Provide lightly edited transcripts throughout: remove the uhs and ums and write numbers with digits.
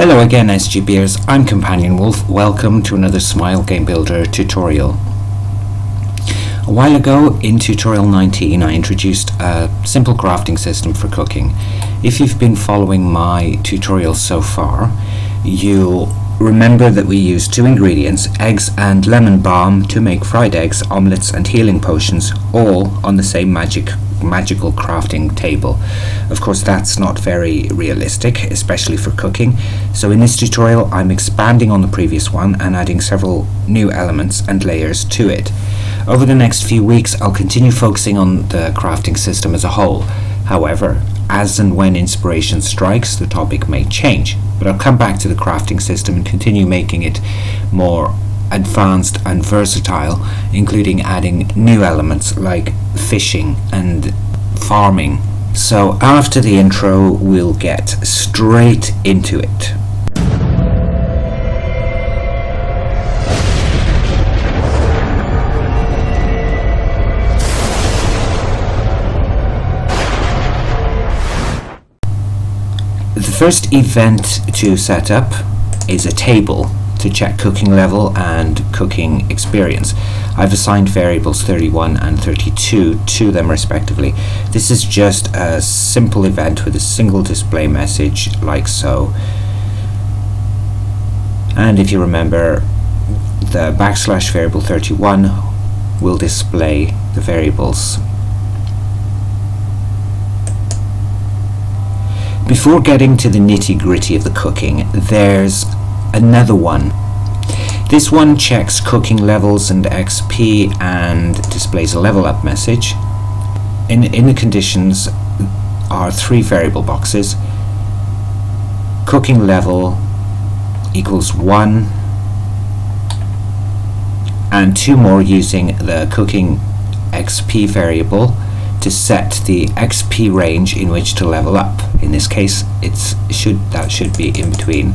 Hello again, SGBers. I'm Companion Wolf. Welcome to another Smile Game Builder tutorial. A while ago, in tutorial 19, I introduced a simple crafting system for cooking. If you've been following my tutorials so far, you'll remember that we used two ingredients, eggs and lemon balm, to make fried eggs, omelettes and healing potions, all on the same magical crafting table. Of course, that's not very realistic, especially for cooking. So in this tutorial, I'm expanding on the previous one and adding several new elements and layers to it. Over the next few weeks, I'll continue focusing on the crafting system as a whole. However, as and when inspiration strikes, the topic may change, but I'll come back to the crafting system and continue making it more advanced and versatile, including adding new elements like fishing and farming. So after the intro, we'll get straight into it. The first event to set up is a table to check cooking level and cooking experience. I've assigned variables 31 and 32 to them respectively. This is just a simple event with a single display message like so. And if you remember, the / variable 31 will display the variables. Before getting to the nitty-gritty of the cooking, there's another one. This one checks cooking levels and XP and displays a level up message. In the conditions are three variable boxes. Cooking level equals 1, and two more using the cooking XP variable to set the XP range in which to level up. In this case, that should be in between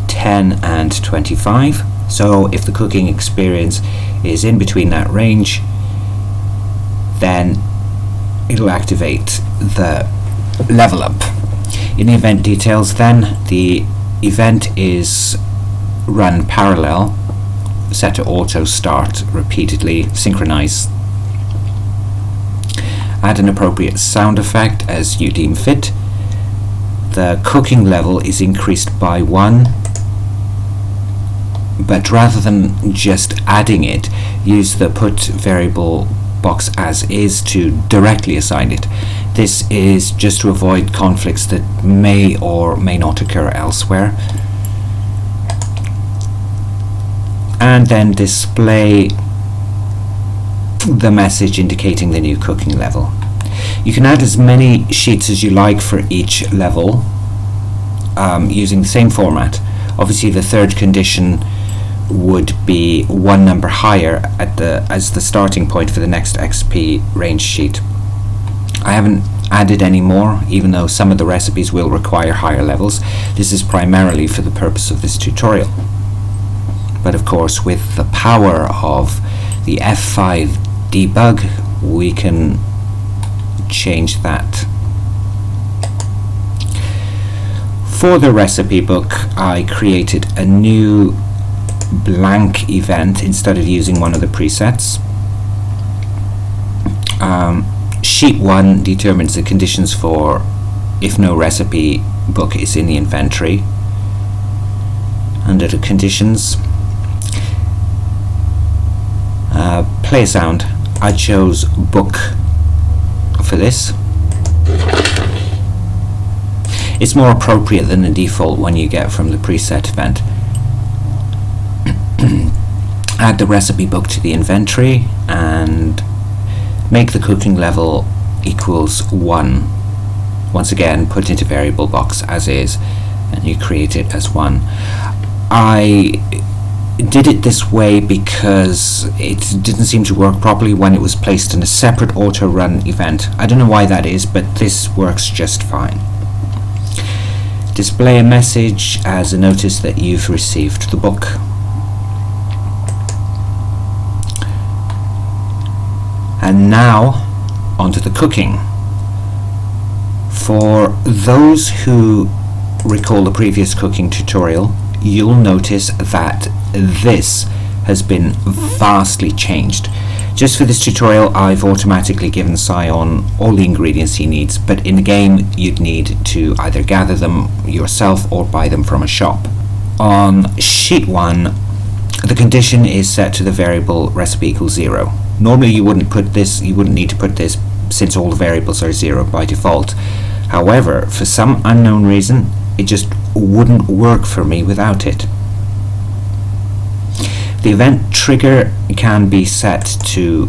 10 and 25. So if the cooking experience is in between that range, then it'll activate the level up. In the event details, then the event is run parallel, set to auto start repeatedly, synchronize. Add an appropriate sound effect as you deem fit. The cooking level is increased by 1, but rather than just adding it, use the put variable box as is to directly assign it. This is just to avoid conflicts that may or may not occur elsewhere. And then display the message indicating the new cooking level. You can add as many sheets as you like for each level using the same format. Obviously, the third condition would be one number higher as the starting point for the next XP range sheet. I haven't added any more, even though some of the recipes will require higher levels. This is primarily for the purpose of this tutorial. But of course, with the power of the F5 debug, we can change that. For the recipe book, I created a new blank event instead of using one of the presets. Sheet 1 determines the conditions for if no recipe book is in the inventory. Under the conditions, play a sound. I chose book for this. It's more appropriate than the default one you get from the preset event. Add the recipe book to the inventory and make the cooking level equals 1. Once again, put into variable box as is, and you create it as 1. I did it this way because it didn't seem to work properly when it was placed in a separate auto run event. I don't know why that is, but this works just fine. Display a message as a notice that you've received the book. And now onto the cooking. For those who recall the previous cooking tutorial, you'll notice that this has been vastly changed. Just for this tutorial, I've automatically given Sion all the ingredients he needs, but in the game you'd need to either gather them yourself or buy them from a shop. On sheet 1, the condition is set to the variable recipe equals 0. Normally you wouldn't need to put this since all the variables are 0 by default. However, for some unknown reason, it just wouldn't work for me without it. The event trigger can be set to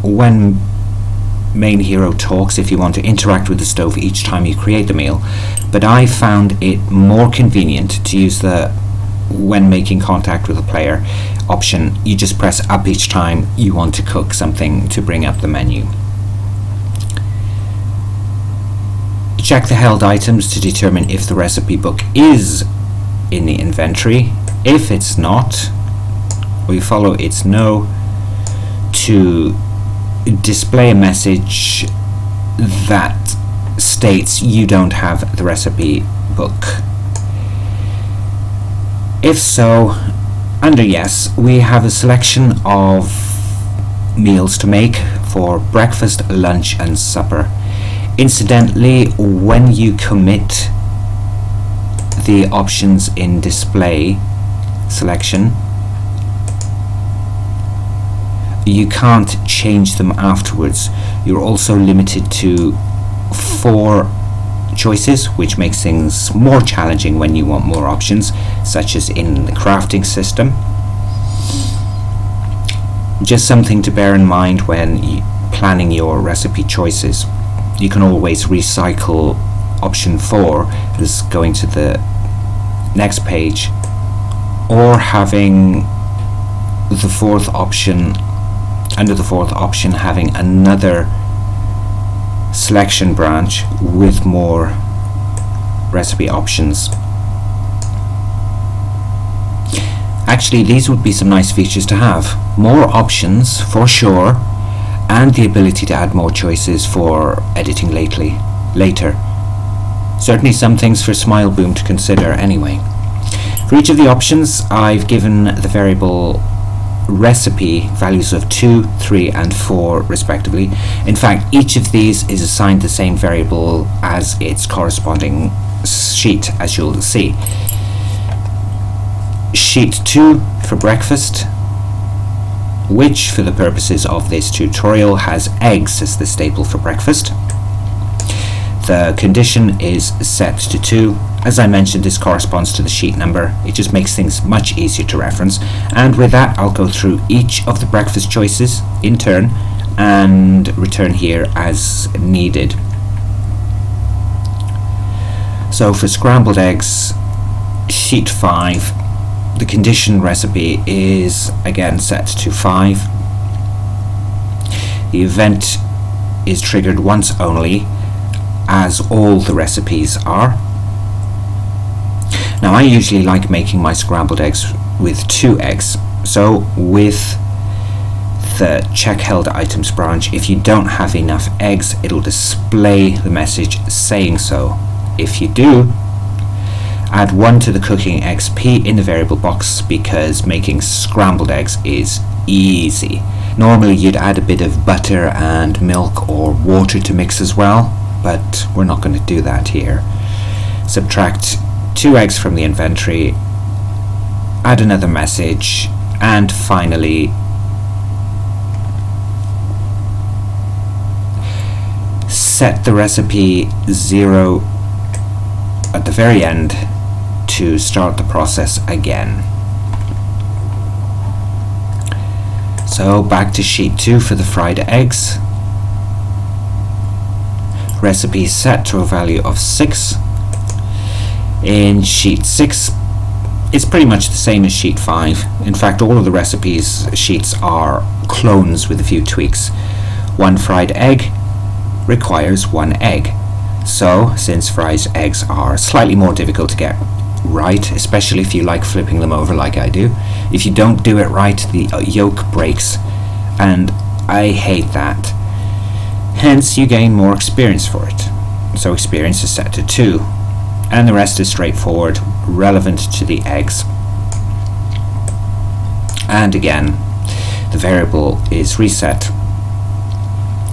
when main hero talks if you want to interact with the stove each time you create the meal, but I found it more convenient to use the when making contact with a player option. You just press up each time you want to cook something to bring up the menu. Check the held items to determine if the recipe book is in the inventory. If it's not, we follow its no to display a message that states you don't have the recipe book. If so, under yes, we have a selection of meals to make for breakfast, lunch and supper. Incidentally, when you commit the options in display selection, you can't change them afterwards. You're also limited to 4 choices, which makes things more challenging when you want more options, such as in the crafting system. Just something to bear in mind when planning your recipe choices. You can always recycle option 4 as going to the next page, or having the 4th option, under the 4th option having another selection branch with more recipe options. Actually, these would be some nice features to have. More options for sure, and the ability to add more choices for editing later. Certainly some things for Smile Boom to consider anyway. For each of the options, I've given the variable recipe values of 2, 3 and 4 respectively. In fact, each of these is assigned the same variable as its corresponding sheet, as you'll see. Sheet 2 for breakfast, which for the purposes of this tutorial has eggs as the staple for breakfast. The condition is set to 2. As I mentioned, this corresponds to the sheet number. It just makes things much easier to reference. And with that, I'll go through each of the breakfast choices in turn and return here as needed. So for scrambled eggs, sheet 5, the condition recipe is again set to 5. The event is triggered once only, as all the recipes are. Now I usually like making my scrambled eggs with 2 eggs, so with the check held items branch, if you don't have enough eggs, it'll display the message saying so. If you do, add 1 to the cooking XP in the variable box, because making scrambled eggs is easy. Normally you'd add a bit of butter and milk or water to mix as well, but we're not going to do that here. Subtract 2 eggs from the inventory, add another message, and finally set the recipe 0 at the very end to start the process again. So back to sheet 2 for the fried eggs. Recipe set to a value of 6. In sheet 6, it's pretty much the same as sheet 5. In fact, all of the recipes sheets are clones with a few tweaks. 1 fried egg requires 1 egg. So, since fried eggs are slightly more difficult to get right, especially if you like flipping them over like I do, if you don't do it right, the yolk breaks, and I hate that. Hence, you gain more experience for it. So experience is set to 2. and the rest is straightforward, relevant to the eggs. And again, the variable is reset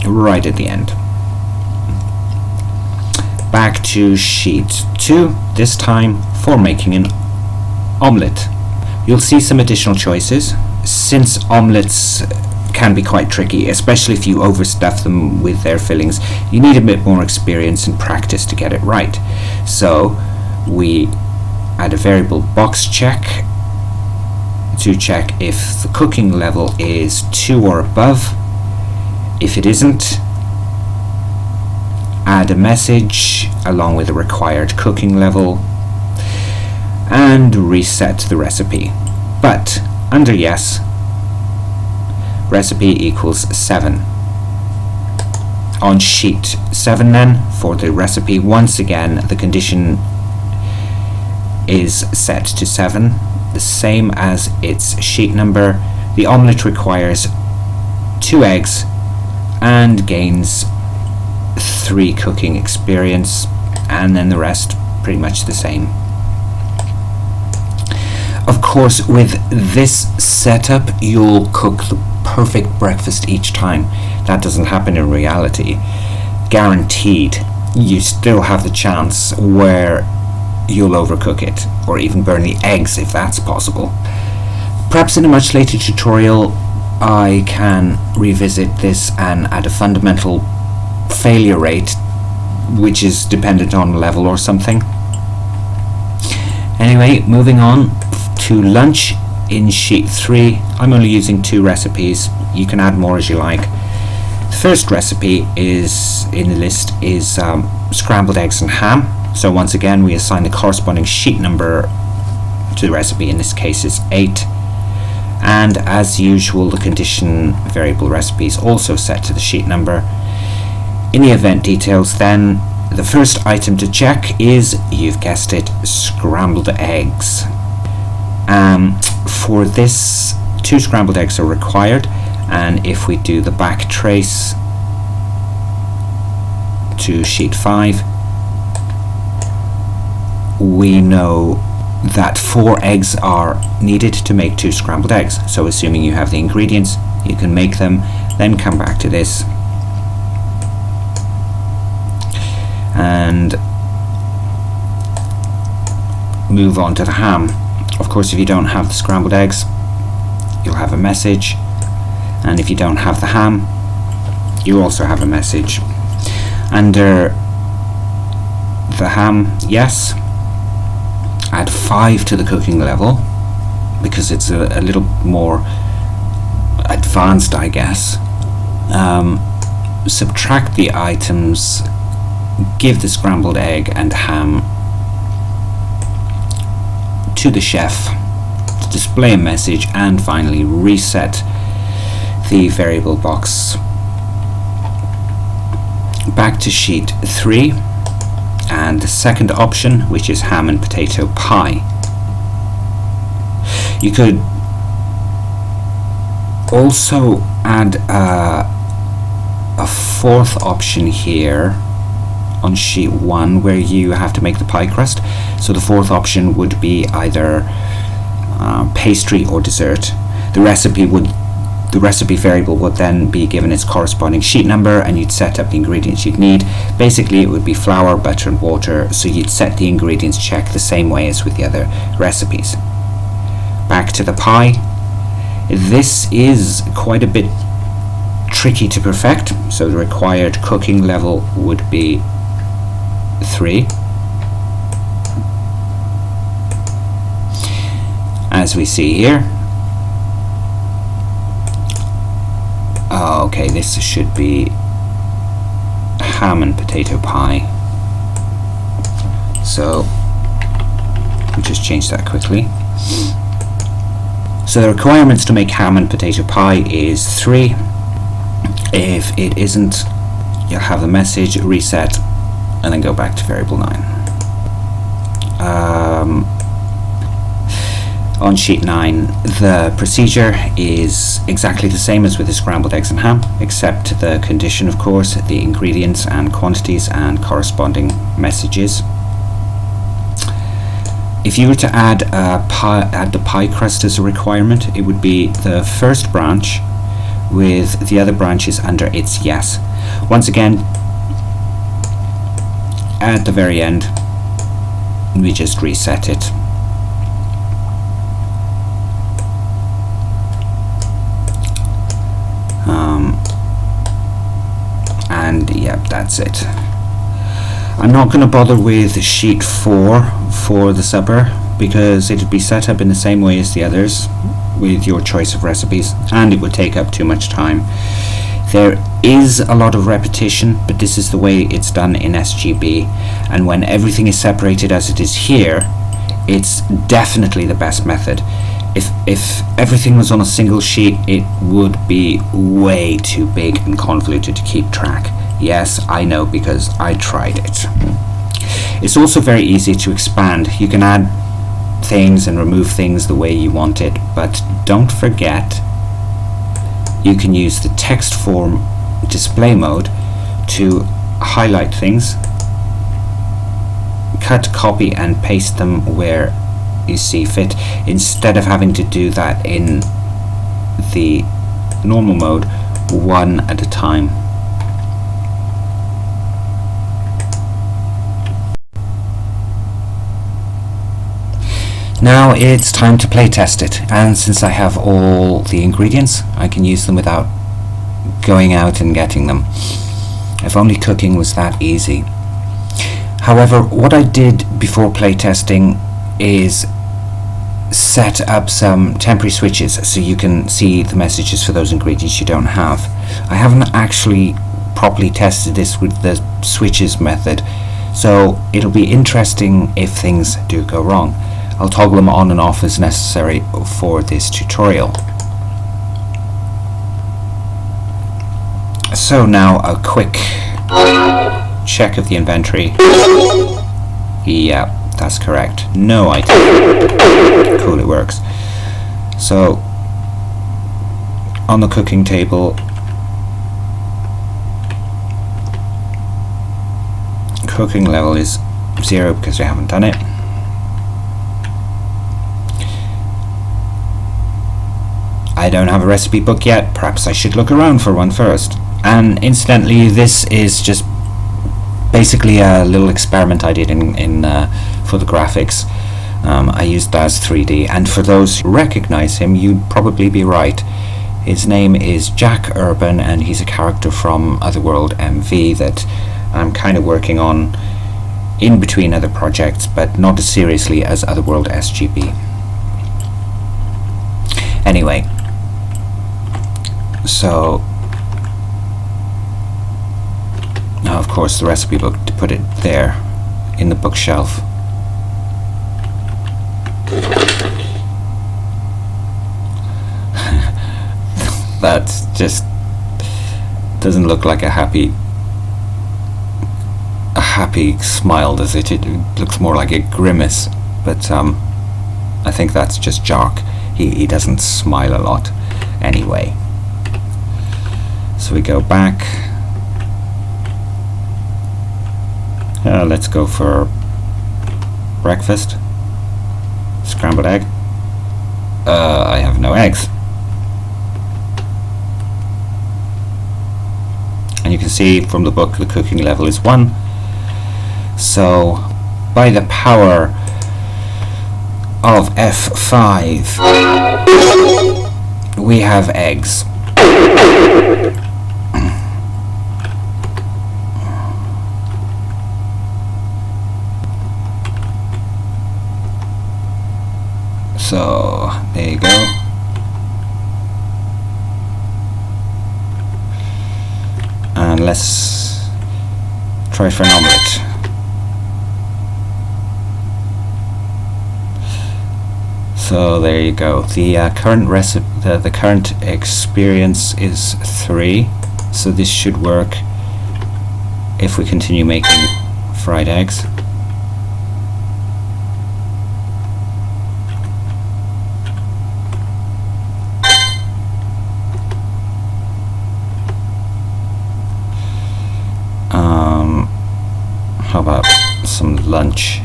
right at the end. Back to sheet 2, this time for making an omelette. You'll see some additional choices. Since omelettes can be quite tricky, especially if you overstuff them with their fillings, you need a bit more experience and practice to get it right. So we add a variable box check to check if the cooking level is 2 or above. If it isn't, add a message along with the required cooking level and reset the recipe. But under yes, recipe equals 7. On sheet 7 then, for the recipe, once again the condition is set to 7, the same as its sheet number. The omelette requires 2 eggs and gains 3 cooking experience, and then the rest pretty much the same. Of course, with this setup, you'll cook the perfect breakfast each time. That doesn't happen in reality. Guaranteed, you still have the chance where you'll overcook it, or even burn the eggs if that's possible. Perhaps in a much later tutorial, I can revisit this and add a fundamental failure rate, which is dependent on level or something. Anyway, moving on to lunch in sheet 3. I'm only using 2 recipes. You can add more as you like. The first recipe is in the list is scrambled eggs and ham. So once again, we assign the corresponding sheet number to the recipe. In this case, it's 8. And as usual, the condition variable recipe is also set to the sheet number. In the event details, then, the first item to check is, you've guessed it, scrambled eggs. For this, 2 scrambled eggs are required, and if we do the back trace to sheet 5, we know that 4 eggs are needed to make 2 scrambled eggs. So assuming you have the ingredients, you can make them, then come back to this and move on to the ham. Of course, if you don't have the scrambled eggs, you'll have a message, and if you don't have the ham, you also have a message. Under the ham, yes, add 5 to the cooking level because it's a little more advanced, I guess. Subtract the items, give the scrambled egg and ham to the chef to display a message, and finally reset the variable box. Back to sheet 3 and the second option, which is ham and potato pie. You could also add a 4th option here on sheet 1 where you have to make the pie crust. So the 4th option would be either pastry or dessert. The recipe variable would then be given its corresponding sheet number, and you'd set up the ingredients you'd need. Basically, it would be flour, butter and water, so you'd set the ingredients check the same way as with the other recipes. Back to the pie. This is quite a bit tricky to perfect, so the required cooking level would be 3. As we see here. Okay, this should be ham and potato pie. So I'll just change that quickly. So the requirements to make ham and potato pie is 3. If it isn't, you'll have the message reset and then go back to variable 9. On sheet 9, the procedure is exactly the same as with the scrambled eggs and ham, except the condition, of course, the ingredients and quantities and corresponding messages. If you were to add the pie crust as a requirement, it would be the first branch with the other branches under its yes. Once again, at the very end, we just reset it. And yeah, that's it. I'm not going to bother with sheet 4 for the supper because it would be set up in the same way as the others with your choice of recipes, and it would take up too much time. There is a lot of repetition, but this is the way it's done in SGB, and when everything is separated as it is here, it's definitely the best method. If everything was on a single sheet, it would be way too big and convoluted to keep track. Yes, I know, because I tried it. It's also very easy to expand. You can add things and remove things the way you want it, but don't forget you can use the text form display mode to highlight things, cut, copy and paste them where you see fit, instead of having to do that in the normal mode one at a time. Now it's time to play test it, and since I have all the ingredients, I can use them without going out and getting them. If only cooking was that easy. However, what I did before playtesting is set up some temporary switches so you can see the messages for those ingredients you don't have. I haven't actually properly tested this with the switches method, so it'll be interesting if things do go wrong. I'll toggle them on and off as necessary for this tutorial. So now a quick check of the inventory. Yeah, that's correct. No item. Cool, it works. So on the cooking table, cooking level is 0 because we haven't done it. I don't have a recipe book yet. Perhaps I should look around for one first. And incidentally, this is just basically a little experiment I did for the graphics. I used Daz 3D, and for those who recognize him, you'd probably be right. His name is Jack Urban, and he's a character from Otherworld MV that I'm kind of working on in between other projects, but not as seriously as Otherworld SGB. Anyway, so now of course the recipe book, to put it there in the bookshelf. That just doesn't look like a happy smile, does it? It looks more like a grimace, but I think that's just Jock. He doesn't smile a lot anyway. So we go back. Let's go for breakfast. Scrambled egg. I have no eggs. And you can see from the book the cooking level is 1. So by the power of F5 we have eggs. So there you go. And let's try for an omelette. So there you go. The current recipe, the current experience is 3. So this should work if we continue making fried eggs. How about some lunch?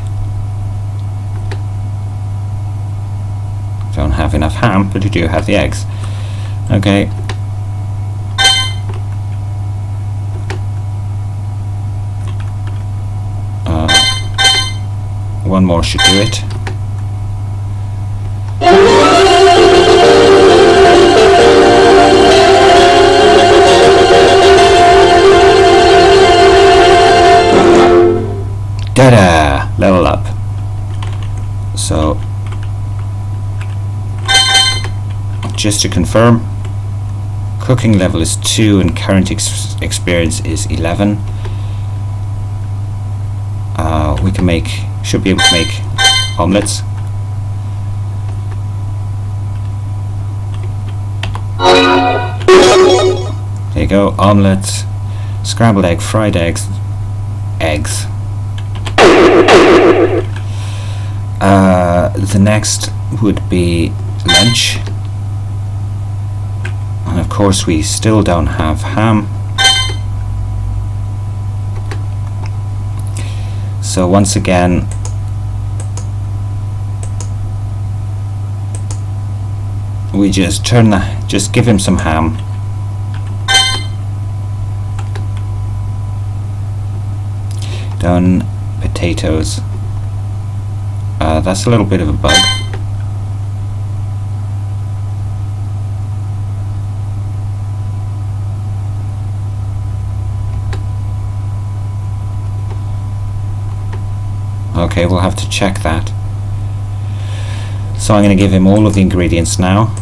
Don't have enough ham, but you do have the eggs. Okay. One more should do it. Ta-da! Level up. So, just to confirm, cooking level is 2 and current experience is 11. We should be able to make omelets. There you go, omelets, scrambled egg, fried eggs. The next would be lunch, and of course we still don't have ham. So once again, we just give him some ham. Done. Potatoes. That's a little bit of a bug. Okay, we'll have to check that. So I'm going to give him all of the ingredients now.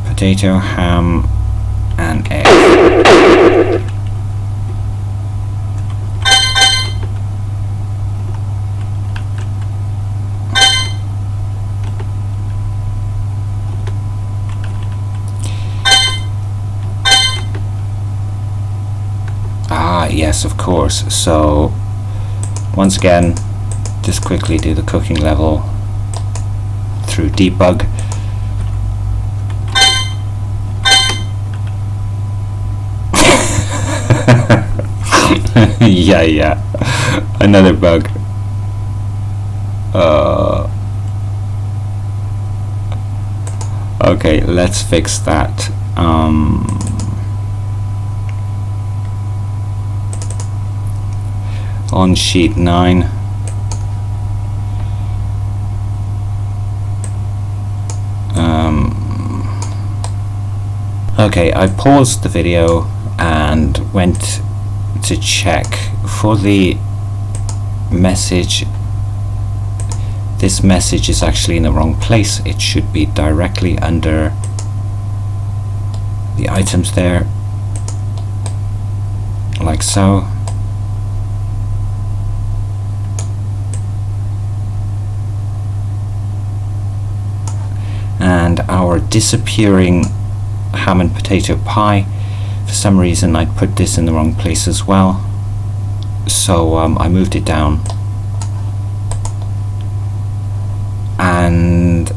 Potato, ham, and egg. Yes, of course. So once again, just quickly do the cooking level through debug. yeah, another bug. Okay, let's fix that. On sheet 9, okay, I paused the video and went to check for the message. This message is actually in the wrong place. It should be directly under the items there, like so. And our disappearing ham and potato pie, for some reason I put this in the wrong place as well, so I moved it down, and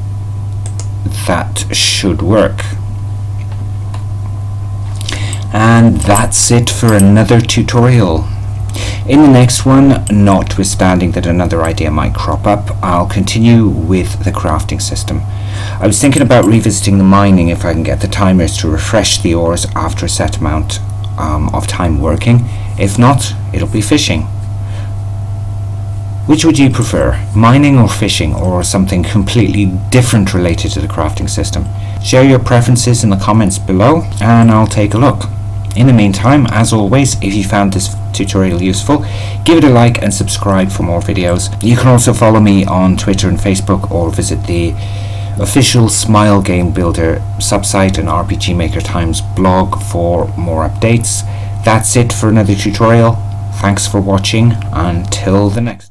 that should work. And that's it for another tutorial. In the next one, notwithstanding that another idea might crop up, I'll continue with the crafting system. I was thinking about revisiting the mining if I can get the timers to refresh the ores after a set amount of time working. If not, it'll be fishing. Which would you prefer, mining or fishing, or something completely different related to the crafting system? Share your preferences in the comments below and I'll take a look. In the meantime, as always, if you found this tutorial useful, give it a like and subscribe for more videos. You can also follow me on Twitter and Facebook, or visit the official Smile Game Builder Subsite and RPG Maker Times blog for more updates. That's it for another tutorial. Thanks for watching. Until the next.